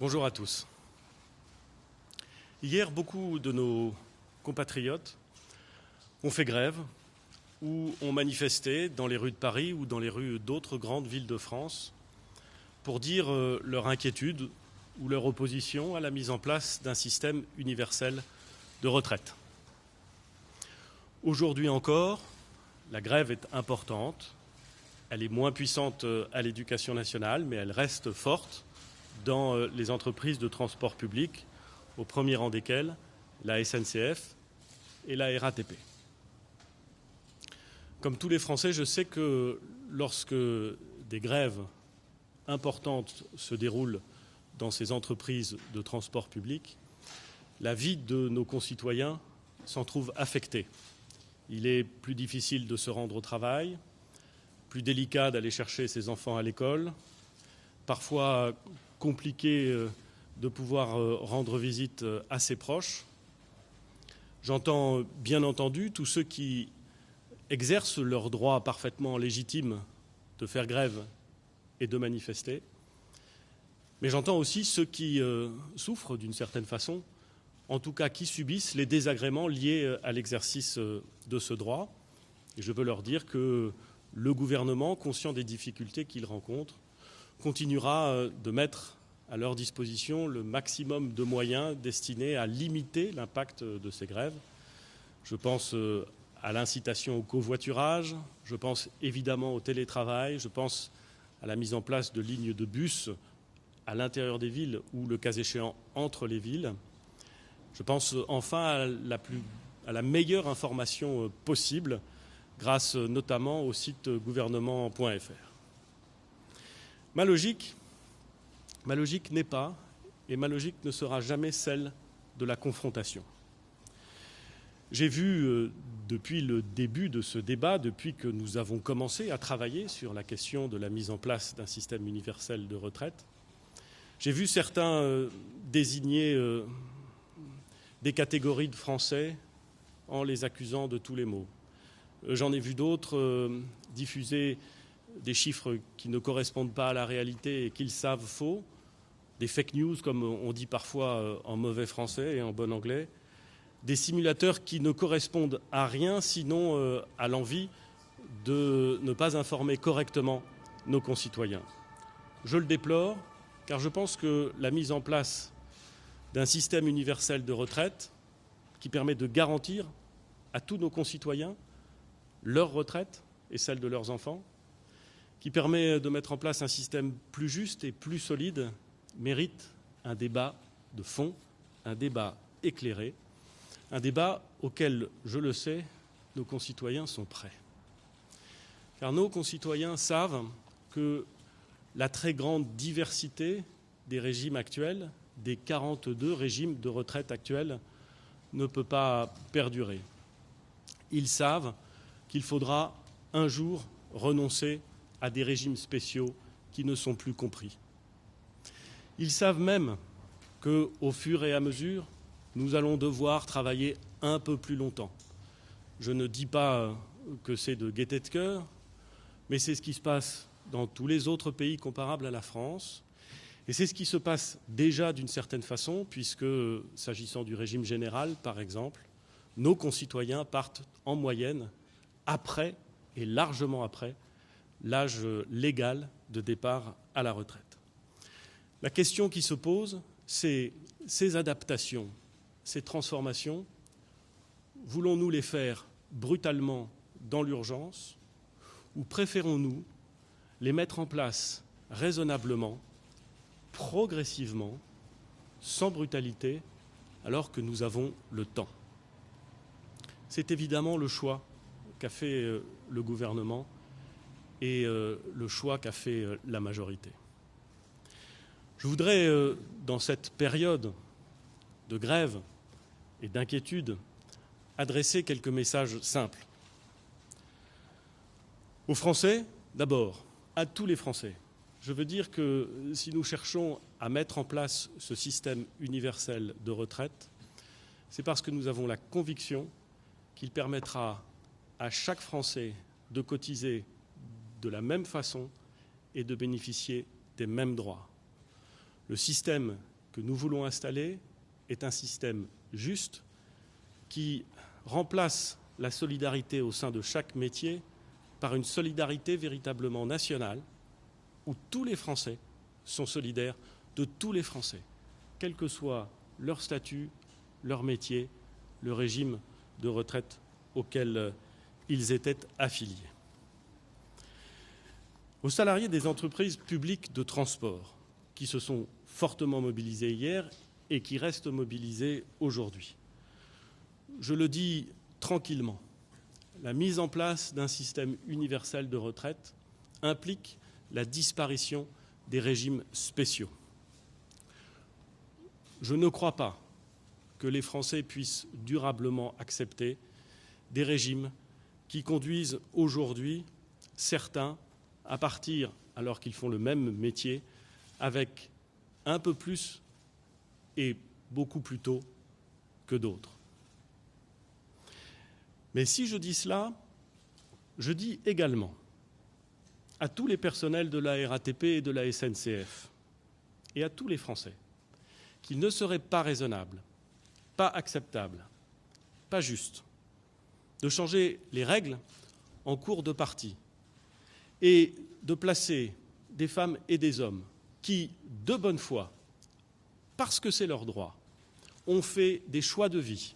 Bonjour à tous. Hier, beaucoup de nos compatriotes ont fait grève ou ont manifesté dans les rues de Paris ou dans les rues d'autres grandes villes de France pour dire leur inquiétude ou leur opposition à la mise en place d'un système universel de retraite. Aujourd'hui encore, la grève est importante. Elle est moins puissante à l'Éducation nationale, mais elle reste forte dans les entreprises de transport public, au premier rang desquelles la SNCF et la RATP. Comme tous les Français, je sais que lorsque des grèves importantes se déroulent dans ces entreprises de transport public, la vie de nos concitoyens s'en trouve affectée. Il est plus difficile de se rendre au travail, plus délicat d'aller chercher ses enfants à l'école, parfois compliqué de pouvoir rendre visite à ses proches. J'entends bien entendu tous ceux qui exercent leur droit parfaitement légitime de faire grève et de manifester, mais j'entends aussi ceux qui souffrent d'une certaine façon, en tout cas qui subissent les désagréments liés à l'exercice de ce droit. Et je veux leur dire que le gouvernement, conscient des difficultés qu'il rencontre, continuera de mettre à leur disposition le maximum de moyens destinés à limiter l'impact de ces grèves. Je pense à l'incitation au covoiturage, je pense évidemment au télétravail, je pense à la mise en place de lignes de bus à l'intérieur des villes ou, le cas échéant, entre les villes. Je pense enfin à la meilleure information possible, grâce notamment au site gouvernement.fr. Ma logique n'est pas, et ma logique ne sera jamais celle de la confrontation. J'ai vu depuis le début de ce débat, depuis que nous avons commencé à travailler sur la question de la mise en place d'un système universel de retraite, j'ai vu certains désigner des catégories de Français en les accusant de tous les maux. J'en ai vu d'autres diffuser des chiffres qui ne correspondent pas à la réalité et qu'ils savent faux, des fake news comme on dit parfois en mauvais français et en bon anglais, des simulateurs qui ne correspondent à rien sinon à l'envie de ne pas informer correctement nos concitoyens. Je le déplore car je pense que la mise en place d'un système universel de retraite qui permet de garantir à tous nos concitoyens leur retraite et celle de leurs enfants, qui permet de mettre en place un système plus juste et plus solide, mérite un débat de fond, un débat éclairé, un débat auquel, je le sais, nos concitoyens sont prêts. Car nos concitoyens savent que la très grande diversité des régimes actuels, des 42 régimes de retraite actuels, ne peut pas perdurer. Ils savent qu'il faudra un jour renoncer à des régimes spéciaux qui ne sont plus compris. Ils savent même qu'au fur et à mesure, nous allons devoir travailler un peu plus longtemps. Je ne dis pas que c'est de gaieté de cœur, mais c'est ce qui se passe dans tous les autres pays comparables à la France. Et c'est ce qui se passe déjà d'une certaine façon, puisque, s'agissant du régime général, par exemple, nos concitoyens partent en moyenne après, et largement après, l'âge légal de départ à la retraite. La question qui se pose, c'est ces adaptations, ces transformations, voulons-nous les faire brutalement dans l'urgence ou préférons-nous les mettre en place raisonnablement, progressivement, sans brutalité, alors que nous avons le temps? C'est évidemment le choix qu'a fait le gouvernement et le choix qu'a fait la majorité. Je voudrais, dans cette période de grève et d'inquiétude, adresser quelques messages simples. Aux Français, d'abord, à tous les Français. Je veux dire que si nous cherchons à mettre en place ce système universel de retraite, c'est parce que nous avons la conviction qu'il permettra à chaque Français de cotiser de la même façon et de bénéficier des mêmes droits. Le système que nous voulons installer est un système juste qui remplace la solidarité au sein de chaque métier par une solidarité véritablement nationale où tous les Français sont solidaires de tous les Français, quel que soit leur statut, leur métier, le régime de retraite auquel ils étaient affiliés. Aux salariés des entreprises publiques de transport qui se sont fortement mobilisés hier et qui restent mobilisés aujourd'hui, je le dis tranquillement, la mise en place d'un système universel de retraite implique la disparition des régimes spéciaux. Je ne crois pas que les Français puissent durablement accepter des régimes qui conduisent aujourd'hui certains à partir, alors qu'ils font le même métier, avec un peu plus et beaucoup plus tôt que d'autres. Mais si je dis cela, je dis également à tous les personnels de la RATP et de la SNCF et à tous les Français qu'il ne serait pas raisonnable, pas acceptable, pas juste de changer les règles en cours de partie et de placer des femmes et des hommes qui, de bonne foi, parce que c'est leur droit, ont fait des choix de vie,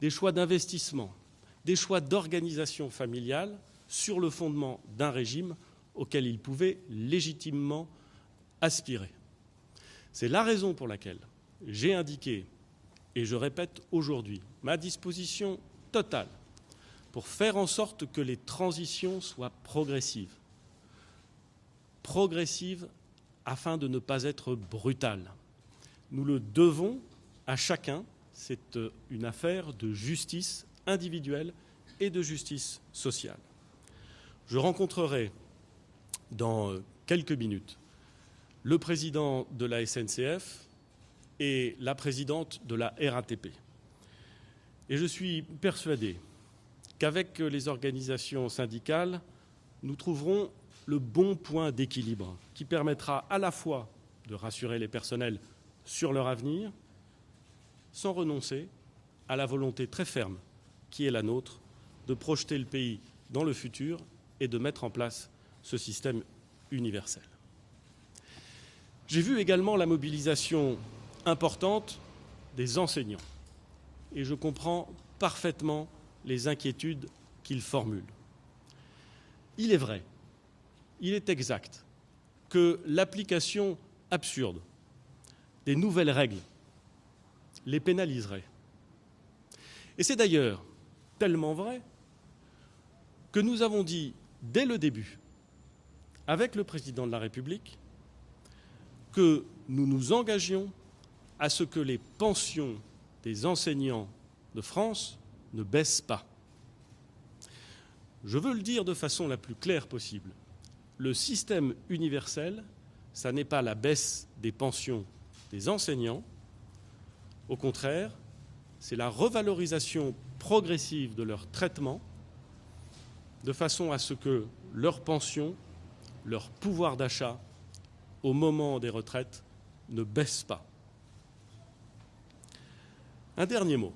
des choix d'investissement, des choix d'organisation familiale sur le fondement d'un régime auquel ils pouvaient légitimement aspirer. C'est la raison pour laquelle j'ai indiqué, et je répète aujourd'hui, ma disposition totale pour faire en sorte que les transitions soient progressives. Progressives afin de ne pas être brutales. Nous le devons à chacun, c'est une affaire de justice individuelle et de justice sociale. Je rencontrerai dans quelques minutes le président de la SNCF et la présidente de la RATP. Et je suis persuadé qu'avec les organisations syndicales, nous trouverons le bon point d'équilibre qui permettra à la fois de rassurer les personnels sur leur avenir, sans renoncer à la volonté très ferme qui est la nôtre de projeter le pays dans le futur et de mettre en place ce système universel. J'ai vu également la mobilisation importante des enseignants et je comprends parfaitement les inquiétudes qu'ils formulent. Il est vrai, il est exact que l'application absurde des nouvelles règles les pénaliserait. Et c'est d'ailleurs tellement vrai que nous avons dit dès le début, avec le président de la République, que nous nous engagions à ce que les pensions des enseignants de France ne baissent pas. Je veux le dire de façon la plus claire possible. Le système universel, ça n'est pas la baisse des pensions des enseignants. Au contraire, c'est la revalorisation progressive de leur traitement de façon à ce que leur pension, leur pouvoir d'achat au moment des retraites ne baisse pas. Un dernier mot.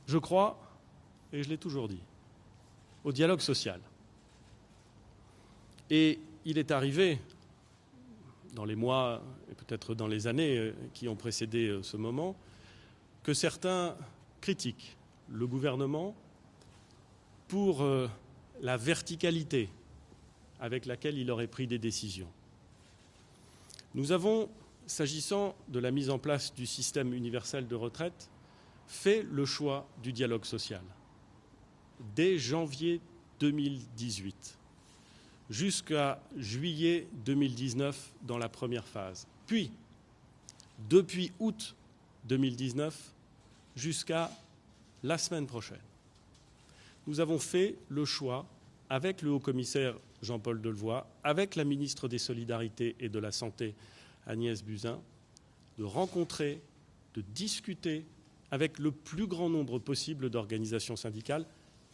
Je crois, et je l'ai toujours dit, au dialogue social. Et il est arrivé, dans les mois et peut-être dans les années qui ont précédé ce moment, que certains critiquent le gouvernement pour la verticalité avec laquelle il aurait pris des décisions. Nous avons, s'agissant de la mise en place du système universel de retraite, fait le choix du dialogue social. Dès janvier 2018, jusqu'à juillet 2019 dans la première phase. Puis, depuis août 2019 jusqu'à la semaine prochaine, nous avons fait le choix, avec le haut-commissaire Jean-Paul Delevoye, avec la ministre des Solidarités et de la Santé Agnès Buzyn, de rencontrer, de discuter avec le plus grand nombre possible d'organisations syndicales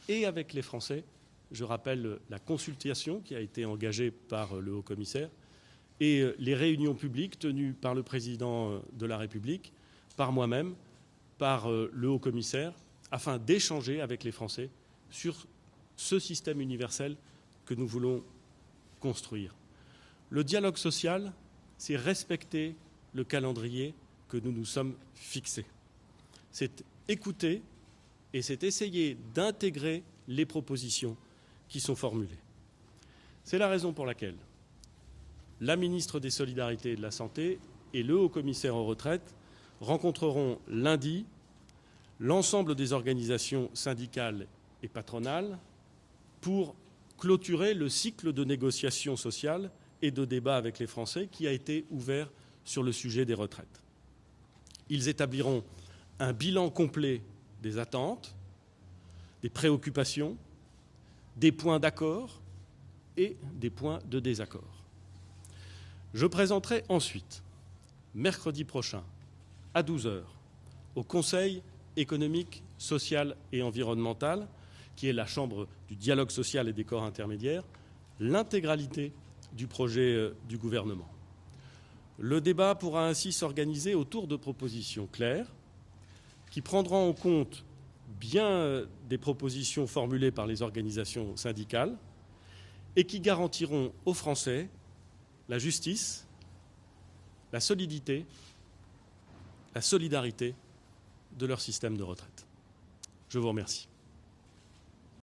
et avec les Français. Je rappelle la consultation qui a été engagée par le haut-commissaire et les réunions publiques tenues par le président de la République, par moi-même, par le haut-commissaire, afin d'échanger avec les Français sur ce système universel que nous voulons construire. Le dialogue social, c'est respecter le calendrier que nous nous sommes fixés. C'est écouter et c'est essayer d'intégrer les propositions qui sont formulées. C'est la raison pour laquelle la ministre des Solidarités et de la Santé et le haut-commissaire aux retraites rencontreront lundi l'ensemble des organisations syndicales et patronales pour clôturer le cycle de négociations sociales et de débat avec les Français qui a été ouvert sur le sujet des retraites. Ils établiront un bilan complet des attentes, des préoccupations, des points d'accord et des points de désaccord. Je présenterai ensuite, mercredi prochain, à 12h, au Conseil économique, social et environnemental, qui est la chambre du dialogue social et des corps intermédiaires, l'intégralité du projet du gouvernement. Le débat pourra ainsi s'organiser autour de propositions claires qui prendront en compte bien des propositions formulées par les organisations syndicales et qui garantiront aux Français la justice, la solidité, la solidarité de leur système de retraite. Je vous remercie.